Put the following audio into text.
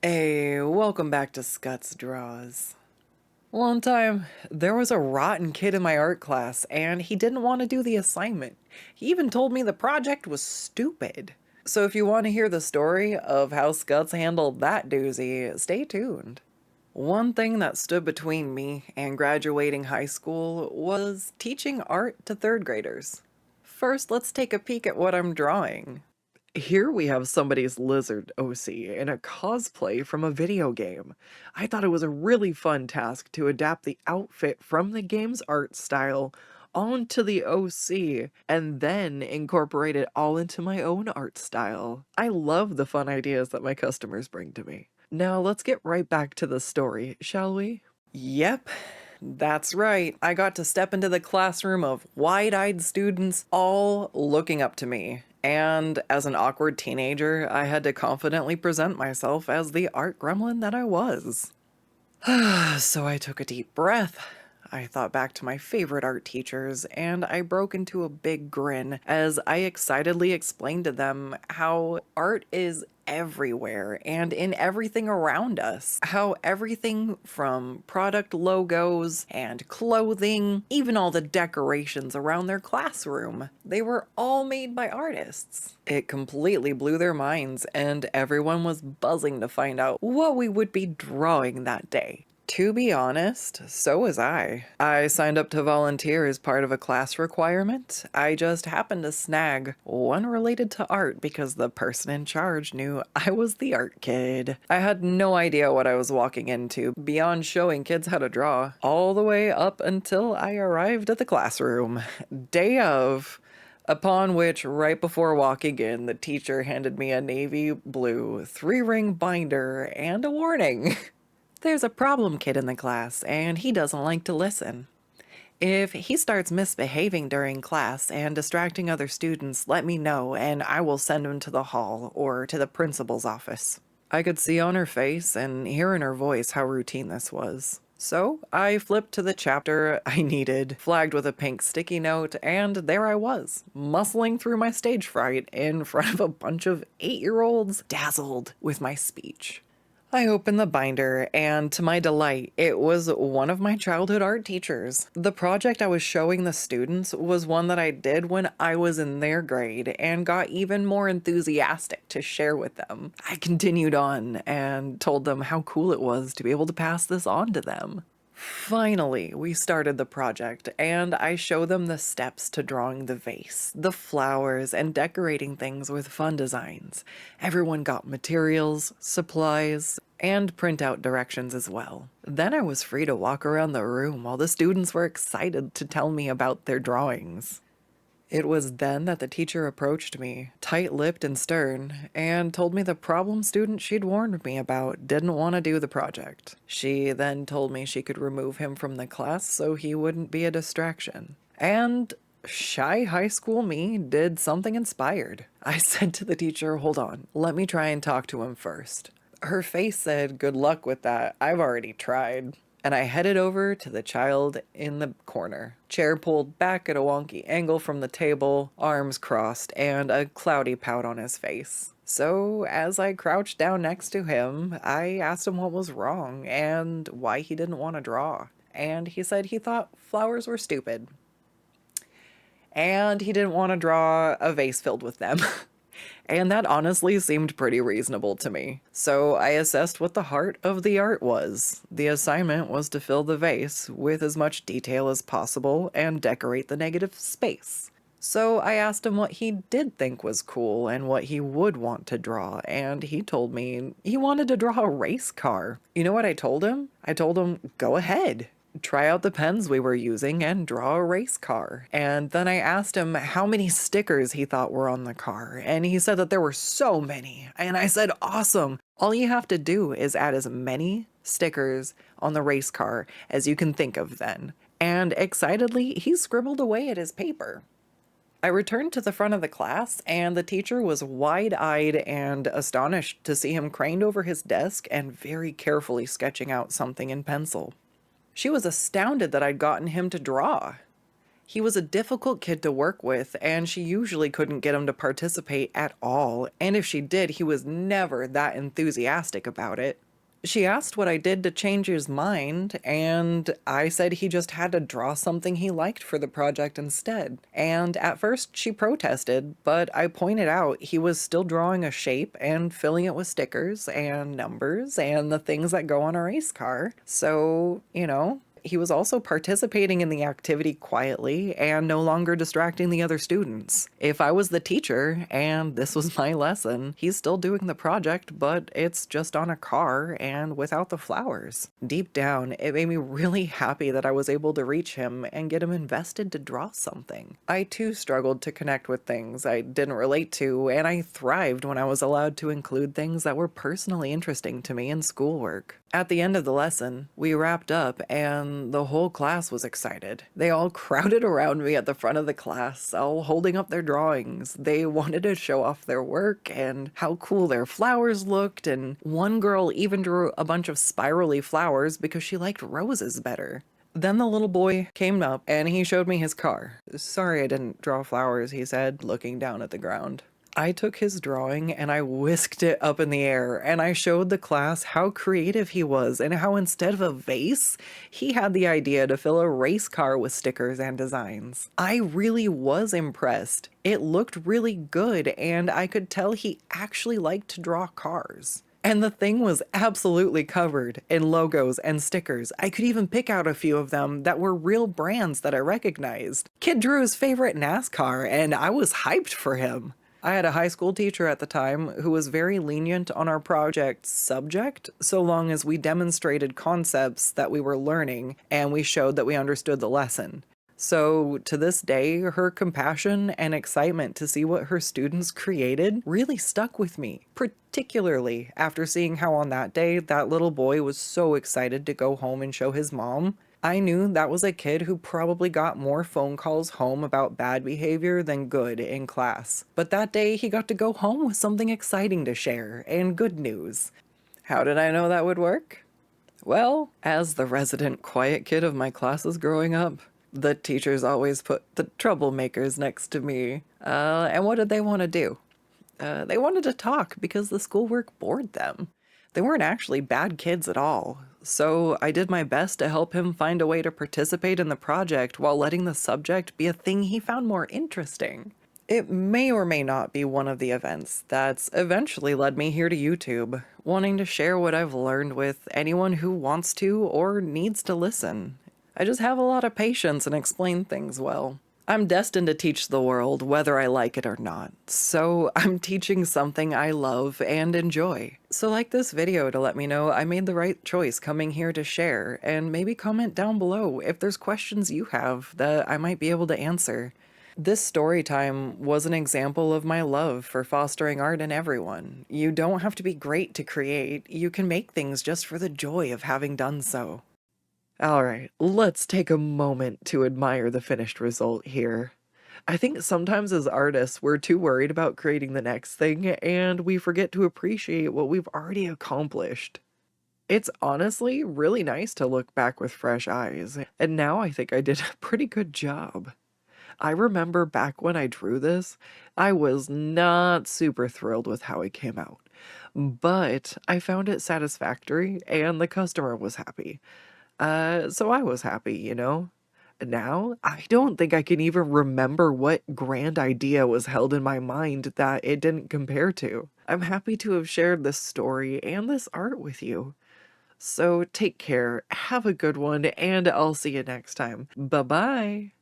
Hey, welcome back to skuttzdraws. One time, there was a rotten kid in my art class, and he didn't want to do the assignment. He even told me the project was stupid. So if you want to hear the story of how Skutz handled that doozy, stay tuned. One thing that stood between me and graduating high school was teaching art to third graders. First, let's take a peek at what I'm drawing. Here we have somebody's lizard OC in a cosplay from a video game. I thought it was a really fun task to adapt the outfit from the game's art style onto the OC and then incorporate it all into my own art style. I love the fun ideas that my customers bring to me. Now let's get right back to the story, shall we? Yep, that's right. I got to step into the classroom of wide-eyed students all looking up to me. And as an awkward teenager, I had to confidently present myself as the art gremlin that I was. So I took a deep breath. I thought back to my favorite art teachers, and I broke into a big grin as I excitedly explained to them how art is everywhere and in everything around us. How everything from product logos and clothing, even all the decorations around their classroom, they were all made by artists. It completely blew their minds, and everyone was buzzing to find out what we would be drawing that day. To be honest, so was I. I signed up to volunteer as part of a class requirement. I just happened to snag one related to art because the person in charge knew I was the art kid. I had no idea what I was walking into beyond showing kids how to draw, all the way up until I arrived at the classroom. Day of. Upon which, right before walking in, the teacher handed me a navy blue 3-ring binder and a warning. There's a problem kid in the class, and he doesn't like to listen. If he starts misbehaving during class and distracting other students, let me know and I will send him to the hall or to the principal's office. I could see on her face and hear in her voice how routine this was. So I flipped to the chapter I needed, flagged with a pink sticky note, and there I was, muscling through my stage fright in front of a bunch of 8-year-olds, dazzled with my speech. I opened the binder, and to my delight, it was one of my childhood art teachers. The project I was showing the students was one that I did when I was in their grade and got even more enthusiastic to share with them. I continued on and told them how cool it was to be able to pass this on to them. Finally, we started the project, and I show them the steps to drawing the vase, the flowers, and decorating things with fun designs. Everyone got materials, supplies, and printout directions as well. Then I was free to walk around the room while the students were excited to tell me about their drawings. It was then that the teacher approached me, tight-lipped and stern, and told me the problem student she'd warned me about didn't want to do the project. She then told me she could remove him from the class so he wouldn't be a distraction. And shy high school me did something inspired. I said to the teacher, "Hold on, let me try and talk to him first." Her face said, "Good luck with that, I've already tried." And I headed over to the child in the corner, chair pulled back at a wonky angle from the table, arms crossed, and a cloudy pout on his face. So, as I crouched down next to him, I asked him what was wrong and why he didn't want to draw. And he said he thought flowers were stupid. And he didn't want to draw a vase filled with them. And that honestly seemed pretty reasonable to me. So I assessed what the heart of the art was. The assignment was to fill the vase with as much detail as possible and decorate the negative space. So I asked him what he did think was cool and what he would want to draw, and he told me he wanted to draw a race car. You know what I told him? I told him, go ahead. Try out the pens we were using and draw a race car. And then I asked him how many stickers he thought were on the car, and he said that there were so many. And I said, awesome. All you have to do is add as many stickers on the race car as you can think of then. And excitedly, he scribbled away at his paper. I returned to the front of the class, and the teacher was wide-eyed and astonished to see him craned over his desk and very carefully sketching out something in pencil. She was astounded that I'd gotten him to draw. He was a difficult kid to work with, and she usually couldn't get him to participate at all, and if she did, he was never that enthusiastic about it. She asked what I did to change his mind, and I said he just had to draw something he liked for the project instead. And at first she protested, but I pointed out he was still drawing a shape and filling it with stickers and numbers and the things that go on a race car. So, he was also participating in the activity quietly and no longer distracting the other students. If I was the teacher and this was my lesson, he's still doing the project, but it's just on a car and without the flowers. Deep down, it made me really happy that I was able to reach him and get him invested to draw something. I too struggled to connect with things I didn't relate to, and I thrived when I was allowed to include things that were personally interesting to me in schoolwork. At the end of the lesson, we wrapped up and the whole class was excited. They all crowded around me at the front of the class, all holding up their drawings. They wanted to show off their work and how cool their flowers looked, and one girl even drew a bunch of spirally flowers because she liked roses better. Then the little boy came up and he showed me his car. "Sorry I didn't draw flowers," he said, looking down at the ground. I took his drawing and I whisked it up in the air, and I showed the class how creative he was and how instead of a vase, he had the idea to fill a race car with stickers and designs. I really was impressed. It looked really good, and I could tell he actually liked to draw cars. And the thing was absolutely covered in logos and stickers. I could even pick out a few of them that were real brands that I recognized. Kid drew his favorite NASCAR, and I was hyped for him. I had a high school teacher at the time who was very lenient on our project subject, so long as we demonstrated concepts that we were learning and we showed that we understood the lesson. So to this day, her compassion and excitement to see what her students created really stuck with me, particularly after seeing how on that day that little boy was so excited to go home and show his mom. I knew that was a kid who probably got more phone calls home about bad behavior than good in class. But that day he got to go home with something exciting to share and good news. How did I know that would work? Well, as the resident quiet kid of my classes growing up, the teachers always put the troublemakers next to me. And what did they want to do? They wanted to talk because the schoolwork bored them. They weren't actually bad kids at all, so I did my best to help him find a way to participate in the project while letting the subject be a thing he found more interesting. It may or may not be one of the events that's eventually led me here to YouTube, wanting to share what I've learned with anyone who wants to or needs to listen. I just have a lot of patience and explain things well. I'm destined to teach the world whether I like it or not, so I'm teaching something I love and enjoy. So like this video to let me know I made the right choice coming here to share, and maybe comment down below if there's questions you have that I might be able to answer. This story time was an example of my love for fostering art in everyone. You don't have to be great to create, you can make things just for the joy of having done so. Alright, let's take a moment to admire the finished result here. I think sometimes as artists, we're too worried about creating the next thing, and we forget to appreciate what we've already accomplished. It's honestly really nice to look back with fresh eyes, and now I think I did a pretty good job. I remember back when I drew this, I was not super thrilled with how it came out, but I found it satisfactory and the customer was happy. So I was happy, you know? Now, I don't think I can even remember what grand idea was held in my mind that it didn't compare to. I'm happy to have shared this story and this art with you. So take care, have a good one, and I'll see you next time. Bye-bye!